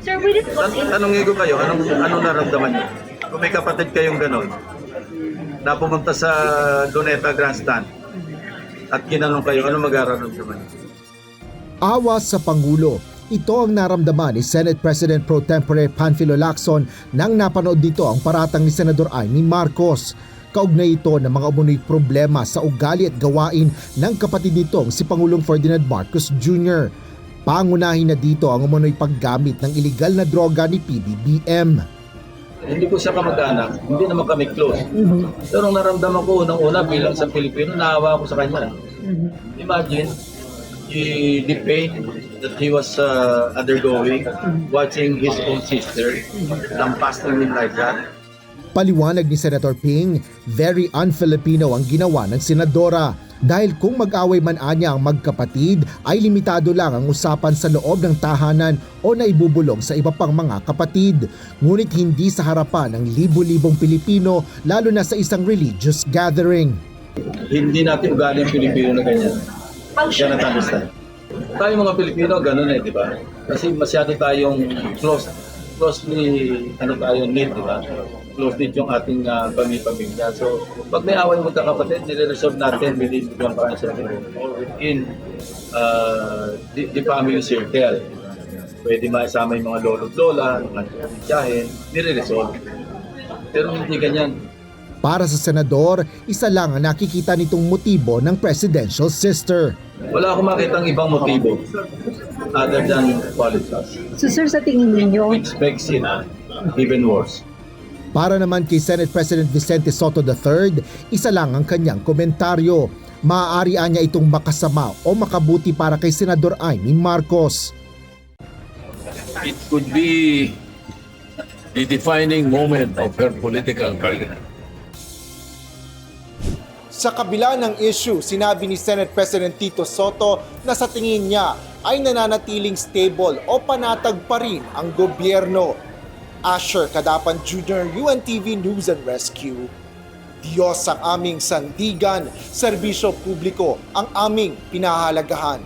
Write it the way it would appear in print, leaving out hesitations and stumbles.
Sir, will it put in... Tanongin ko kayo, anong naramdaman niyo? Kung may kapatid kayong gano'n, na pumunta sa Luneta Grandstand at kinanong kayo, ano mag-araramdaman niyo? Awa sa Pangulo. Ito ang naramdaman ni Senate President Pro Tempore Panfilo Lacson nang napanood dito ang paratang ni Senador Amy Marcos. Kaugnay ito ng mga umunoy problema sa ugali at gawain ng kapatid nitong si Pangulong Ferdinand Marcos Jr. Pangunahin na dito ang umunoy paggamit ng iligal na droga ni PBBM. Hindi ko siya kamag-anak, hindi naman kami close. Pero ang naramdaman ko unang-una bilang sa Pilipino, naawa ako sa kanya. Imagine, the pain that he was undergoing, watching his own sister, lampasting him like that. Paliwanag ni Senator Ping, very un-Filipino ang ginawa ng senadora dahil kung mag-away man anya ang magkapatid ay limitado lang ang usapan sa loob ng tahanan o naibubulong sa iba pang mga kapatid. Ngunit hindi sa harapan ng libo-libong Pilipino lalo na sa isang religious gathering. Hindi natin ugali ang Pilipino na ganyan. Yan ang understand. Tayo mga Pilipino, ganun di ba? Kasi masyado tayong closely, knit, di ba? Close-knit yung ating pamilya. So, pag may away magkakapatid, nire-resolve natin within the confines of the room or within the family circle. Pwede maisama yung mga lolo-lola, mga tiyahin, nire-resolve. Pero hindi ganyan. Para sa senador, isa lang ang nakikita nitong motibo ng presidential sister. Wala akong makitang ibang motibo other than politics. So sir, sa tingin ninyo, Which makes it even worse. Para naman kay Senate President Vicente Soto III, isa lang ang kanyang komentaryo. Maaari niya itong makasama o makabuti para kay Senador Amy Marcos. It could be the defining moment of her political career. Sa kabila ng issue, sinabi ni Senate President Tito Soto na sa tingin niya ay nananatiling stable o panatag pa rin ang gobyerno. Asher Kadapan Jr., UNTV News and Rescue. Diyos ang aming sandigan, serbisyo publiko ang aming pinahalagahan.